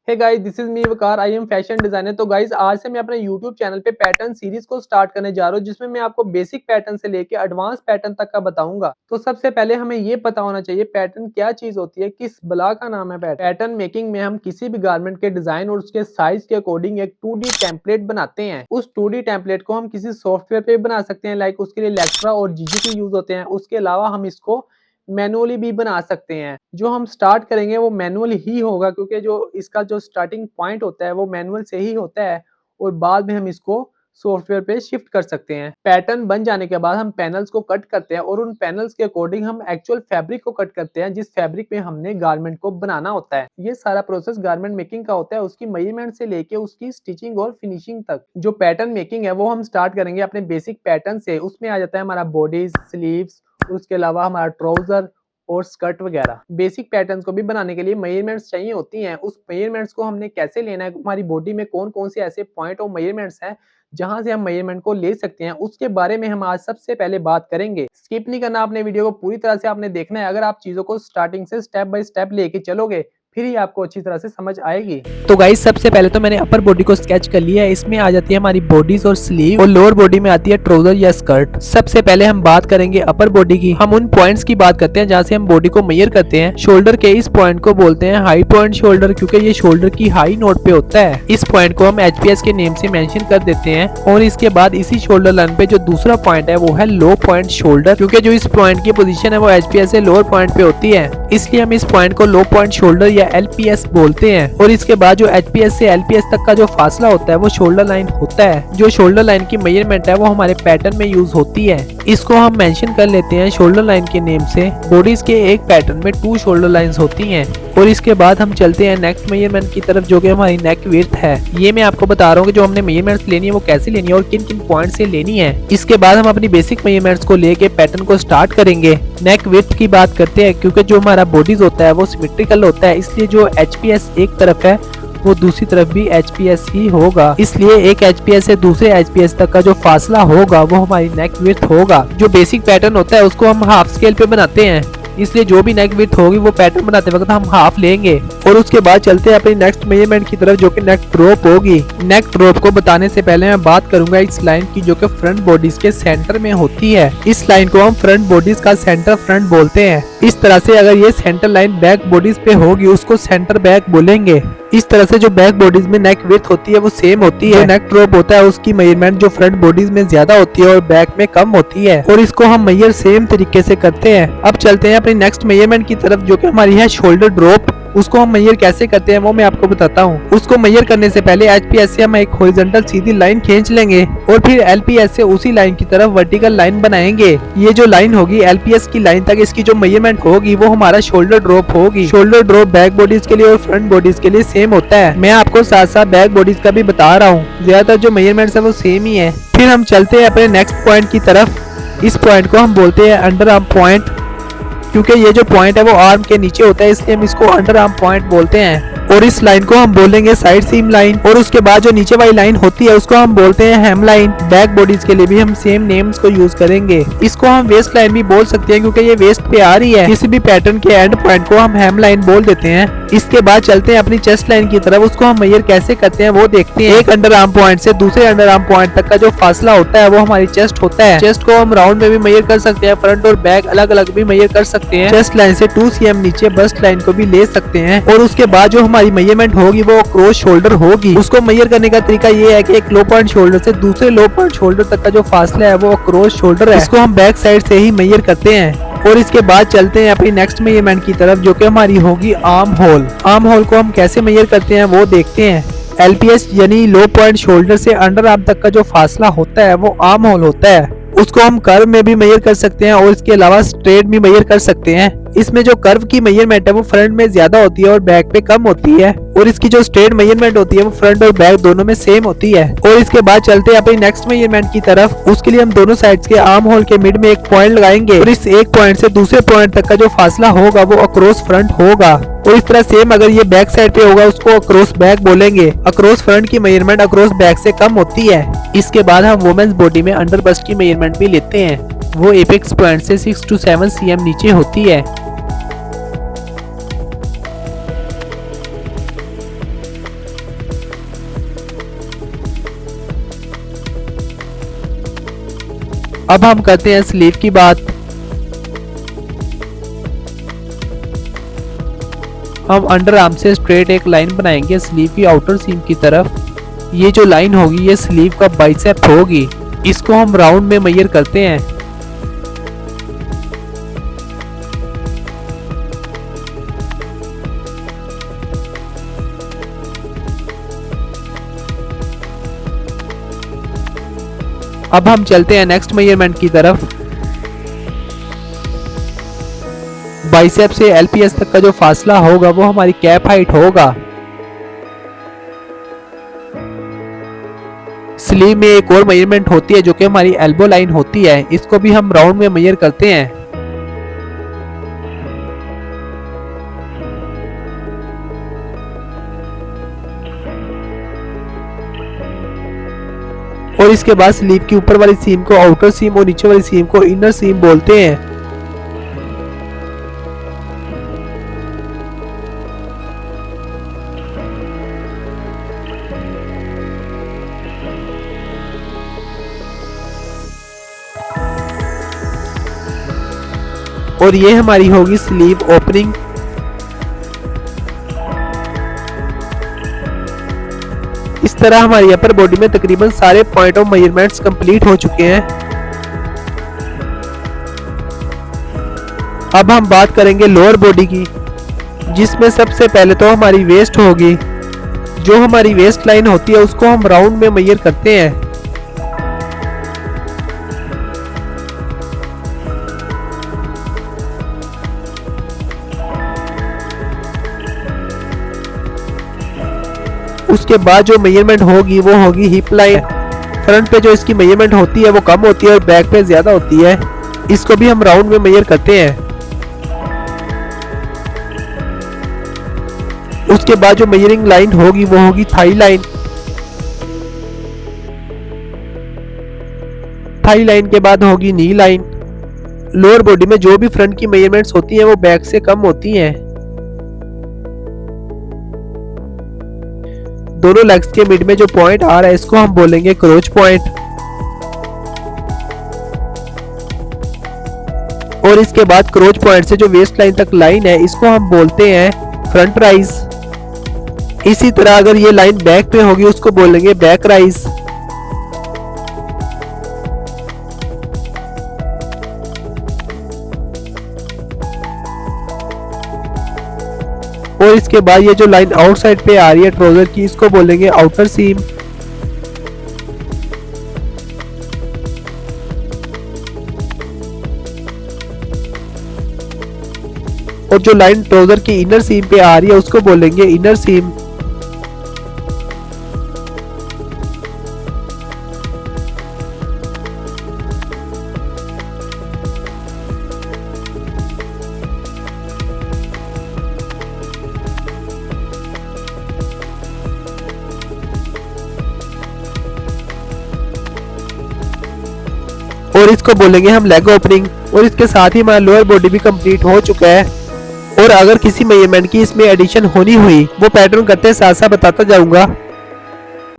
Hey guys, this is me Waqar. I am fashion designer. तो guys, आज से मैं अपने यूट्यूब चैनल पे पैटर्न सीरीज को स्टार्ट करने जा रहा हूँ, जिसमें मैं आपको बेसिक पैटर्न से लेके एडवांस पैटर्न तक का बताऊंगा। तो सबसे पहले हमें ये पता होना चाहिए पैटर्न क्या चीज होती है, किस बला का नाम है पैटर्न। पैटर्न मेकिंग में हम किसी भी गारमेंट के डिजाइन और उसके साइज के अकॉर्डिंग एक 2D टेम्पलेट बनाते हैं। उस 2D टेम्पलेट को हम किसी सॉफ्टवेयर पे बना सकते हैं, लाइक उसके लिए इलेक्ट्रा और जीजीटी यूज होते हैं। उसके अलावा हम इसको मैनुअली भी बना सकते हैं। जो हम स्टार्ट करेंगे वो मैनुअल ही होगा, क्योंकि जो इसका जो स्टार्टिंग पॉइंट होता है वो मैनुअल से ही होता है, और बाद में हम इसको सॉफ्टवेयर पे शिफ्ट कर सकते हैं। पैटर्न बन जाने के बाद हम पैनल्स को कट करते हैं, और उन पैनल्स के अकॉर्डिंग हम एक्चुअल फैब्रिक को कट करते हैं, जिस फैब्रिक में हमने गारमेंट को बनाना होता है। ये सारा प्रोसेस गारमेंट मेकिंग का होता है, उसकी मेजरमेंट से लेके उसकी स्टिचिंग और फिनिशिंग तक। जो पैटर्न मेकिंग है वो हम स्टार्ट करेंगे अपने बेसिक पैटर्न से। उसमें आ जाता है हमारा बॉडीज, स्लीव्स, उसके अलावा हमारा ट्राउजर और स्कर्ट वगैरह। बेसिक पैटर्न्स को भी बनाने के लिए मेजरमेंट्स चाहिए होती हैं। उस मेजरमेंट्स को हमने कैसे लेना है, हमारी बॉडी में कौन कौन से ऐसे पॉइंट और मेजरमेंट्स हैं जहां से हम मेजरमेंट को ले सकते हैं, उसके बारे में हम आज सबसे पहले बात करेंगे। स्किप नहीं करना, आपने वीडियो को पूरी तरह से आपने देखना है। अगर आप चीजों को स्टार्टिंग से स्टेप बाय स्टेप लेके चलोगे, फिर ही आपको अच्छी तरह से समझ आएगी। तो गाइस, सबसे पहले तो मैंने अपर बॉडी को स्केच कर लिया है। इसमें आ जाती है हमारी बॉडीज और स्लीव, और लोअर बॉडी में आती है ट्राउजर या स्कर्ट। सबसे पहले हम बात करेंगे अपर बॉडी की। हम उन पॉइंट्स की बात करते हैं जहाँ से हम बॉडी को मेजर करते हैं। शोल्डर के इस पॉइंट को बोलते हैं हाई पॉइंट शोल्डर, क्योंकि ये शोल्डर की हाई नोट पे होता है। इस पॉइंट को हम एचपीएस के नेम से मेंशन कर देते हैं। और इसके बाद इसी शोल्डर लाइन पे जो दूसरा पॉइंट है वो है लो पॉइंट शोल्डर, क्योंकि जो इस पॉइंट की पोजीशन है वो एचपीएस से लोअर पॉइंट पे होती है, इसलिए हम इस पॉइंट को लो पॉइंट शोल्डर या एलपीएस बोलते हैं। और इसके बाद जो एचपीएस से एलपीएस तक का जो फासला होता है वो शोल्डर लाइन होता है। जो शोल्डर लाइन की मेजरमेंट है वो हमारे पैटर्न में यूज होती है। इसको हम मेंशन कर लेते हैं शोल्डर लाइन के नेम से। बॉडीज के एक पैटर्न में 2 शोल्डर लाइंस होती हैं। और इसके बाद हम चलते हैं नेक्स्ट मेजरमेंट की तरफ, जो कि हमारी नेक विड्थ है। ये मैं आपको बता रहा हूँ कि जो हमने मेजरमेंट्स लेनी है वो कैसे लेनी है और किन किन पॉइंट से लेनी है। इसके बाद हम अपनी बेसिक मेजरमेंट्स को लेके पैटर्न को स्टार्ट करेंगे। नेक विड्थ की बात करते हैं, क्योंकि जो हमारा बॉडीज होता है वो सिमेट्रिकल होता है, इसलिए जो एचपीएस एक तरफ है वो दूसरी तरफ भी एचपीएस ही होगा। इसलिए एक एचपीएस से दूसरे एचपीएस तक का जो फासला होगा वो हमारी नेक विड्थ होगा। जो बेसिक पैटर्न होता है उसको हम हाफ स्केल पे बनाते हैं, इसलिए जो भी नेक विड्थ होगी वो पैटर्न बनाते वक्त हम हाफ लेंगे। और उसके बाद चलते हैं अपनी नेक्स्ट मेजरमेंट की तरफ, जो कि नेक ड्रॉप होगी। नेक ड्रॉप को बताने से पहले मैं बात करूंगा इस लाइन की, जो कि फ्रंट बॉडीज के सेंटर में होती है। इस लाइन को हम फ्रंट बॉडीज का सेंटर फ्रंट बोलते हैं। इस तरह से अगर ये सेंटर लाइन बैक बॉडीज पे होगी उसको सेंटर बैक बोलेंगे। इस तरह से जो बैक बॉडीज में नेक विड्थ होती है वो सेम होती है। नेक ड्रॉप होता है उसकी मेजरमेंट जो फ्रंट बॉडीज में ज्यादा होती है और बैक में कम होती है, और इसको हम मेजर सेम तरीके से करते हैं। अब चलते हैं अपनी नेक्स्ट मेजरमेंट की तरफ, जो कि हमारी है शोल्डर ड्रॉप। उसको हम मेजर कैसे करते हैं वो मैं आपको बताता हूँ। उसको मेजर करने से पहले एचपीएस से हम एक हॉरिजॉन्टल सीधी लाइन खींच लेंगे, और फिर एलपीएस से उसी लाइन की तरफ वर्टिकल लाइन बनाएंगे। ये जो लाइन होगी एलपीएस की लाइन तक, इसकी जो मेजरमेंट होगी वो हमारा शोल्डर ड्रॉप होगी। शोल्डर ड्रॉप बैक बॉडीज के लिए और फ्रंट बॉडीज के लिए सेम होता है। मैं आपको साथ साथ बैक बॉडीज का भी बता रहा हूँ, ज्यादातर जो मेजरमेंट्स है वो सेम ही है। फिर हम चलते हैं अपने नेक्स्ट पॉइंट की तरफ। इस पॉइंट को हम बोलते हैं अंडर आर्म पॉइंट, क्योंकि ये जो पॉइंट है वो आर्म के नीचे होता है, इसलिए हम इसको अंडर आर्म पॉइंट बोलते हैं। और इस लाइन को हम बोलेंगे साइड सीम लाइन। और उसके बाद जो नीचे वाली लाइन होती है उसको हम बोलते हैं हेम लाइन। बैक बॉडीज के लिए भी हम सेम नेम्स को यूज करेंगे। इसको हम वेस्ट लाइन भी बोल सकते हैं, क्योंकि ये वेस्ट पे आ रही है। किसी भी पैटर्न के एंड पॉइंट को हम हेम लाइन बोल देते हैं। इसके बाद चलते हैं अपनी चेस्ट लाइन की तरफ। उसको हम मेजर कैसे करते हैं वो देखते हैं। एक अंडर आर्म पॉइंट से दूसरे अंडर आर्म पॉइंट तक का जो फासला होता है वो हमारी चेस्ट होता है। चेस्ट को हम राउंड में भी मेजर कर सकते हैं, फ्रंट और बैक अलग अलग भी मेजर कर सकते हैं। चेस्ट लाइन से 2 cm नीचे बस्ट लाइन को भी ले सकते हैं। और उसके बाद जो हमारी मेजरमेंट होगी वो क्रॉस शोल्डर होगी। उसको मेजर करने का तरीका ये है कि एक लो पॉइंट शोल्डर से दूसरे लो पॉइंट शोल्डर तक का जो फासला है वो क्रॉस शोल्डर है। इसको हम बैक साइड से ही मेजर करते हैं। और इसके बाद चलते हैं अपनी नेक्स्ट मेजरमेंट की तरफ, जो कि हमारी होगी आर्म होल। आर्म होल को हम कैसे मेजर करते हैं वो देखते हैं। एलपीएस यानी लो पॉइंट शोल्डर से अंडर आर्म तक का जो फासला होता है वो आर्म होल होता है। उसको हम कर्व में भी मेजर कर सकते हैं और इसके अलावा स्ट्रेट भी मेजर कर सकते हैं। इसमें जो कर्व की मेजरमेंट है वो फ्रंट में ज्यादा होती है और बैक पे कम होती है, और इसकी जो स्ट्रेट मेजरमेंट होती है वो फ्रंट और बैक दोनों में सेम होती है। और इसके बाद चलते हैं अपनी नेक्स्ट मेजरमेंट की तरफ। उसके लिए हम दोनों साइड्स के आर्म होल के मिड में एक पॉइंट लगाएंगे, और इस एक पॉइंट से दूसरे पॉइंट तक का जो फासला होगा वो अक्रॉस फ्रंट होगा। और इस तरह सेम अगर ये बैक साइड पे होगा उसको अक्रॉस बैक बोलेंगे। अक्रॉस फ्रंट की मेजरमेंट अक्रॉस बैक से कम होती है। इसके बाद हम वुमेन्स बॉडी में अंडर बस्ट की मेजरमेंट भी लेते हैं। वो एपेक्स पॉइंट से 6 to 7 cm नीचे होती है। अब हम करते हैं स्लीव की बात। हम अंडर आर्म से स्ट्रेट एक लाइन बनाएंगे स्लीव की आउटर सीम की तरफ। ये जो लाइन होगी ये स्लीव का बाइसेप होगी। इसको हम राउंड में मेजर करते हैं। अब हम चलते हैं नेक्स्ट मेजरमेंट की तरफ। बाइसेप से एलपीएस तक का जो फासला होगा वो हमारी कैप हाइट होगा। स्लीव में एक और मेजरमेंट होती है जो कि हमारी एल्बो लाइन होती है। इसको भी हम राउंड में मेजर करते हैं। और इसके बाद स्लीव की ऊपर वाली सीम को आउटर सीम और नीचे वाली सीम को इनर सीम बोलते हैं। और ये हमारी होगी स्लीव ओपनिंग। इस तरह हमारी अपर बॉडी में तकरीबन सारे पॉइंट ऑफ मेजरमेंट्स कंप्लीट हो चुके हैं। अब हम बात करेंगे लोअर बॉडी की, जिसमें सबसे पहले तो हमारी वेस्ट होगी। जो हमारी वेस्ट लाइन होती है उसको हम राउंड में मेजर करते हैं। उसके बाद जो मेजरमेंट होगी वो होगी हिप लाइन। फ्रंट पे जो इसकी मेजरमेंट होती है वो कम होती है और बैक पे ज्यादा होती है। इसको भी हम राउंड में मेजर करते हैं। उसके बाद जो मेजरिंग लाइन होगी वो होगी थाई लाइन। थाई लाइन के बाद होगी नी लाइन। लोअर बॉडी में जो भी फ्रंट की मेजरमेंट्स होती हैं वो बैक से कम होती हैं। दोनों लेग्स के मिड में जो पॉइंट आ रहा है इसको हम बोलेंगे क्रोच पॉइंट। और इसके बाद क्रोच पॉइंट से जो वेस्ट लाइन तक लाइन है इसको हम बोलते हैं फ्रंट राइज। इसी तरह अगर ये लाइन बैक पे होगी उसको बोलेंगे बैक राइज। और इसके बाद ये जो लाइन आउटसाइड पे आ रही है ट्राउजर की इसको बोलेंगे आउटर सीम। और जो लाइन ट्राउजर की इनर सीम पे आ रही है उसको बोलेंगे इनर सीम। और इसको बोलेंगे हम लेग ओपनिंग। और इसके साथ ही हमारा लोअर बॉडी भी कंप्लीट हो चुका है। और अगर किसी मेजरमेंट की इसमें एडिशन होनी हुई वो पैटर्न करते साथ साथ बताता जाऊंगा।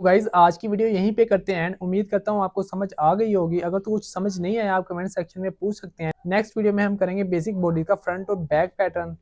गाइज आज की वीडियो यहीं पे करते हैं एंड उम्मीद करता हूँ आपको समझ आ गई होगी। अगर तो कुछ समझ नहीं आया आप कमेंट सेक्शन में पूछ सकते हैं। नेक्स्ट वीडियो में हम करेंगे बेसिक बॉडी का फ्रंट और बैक पैटर्न।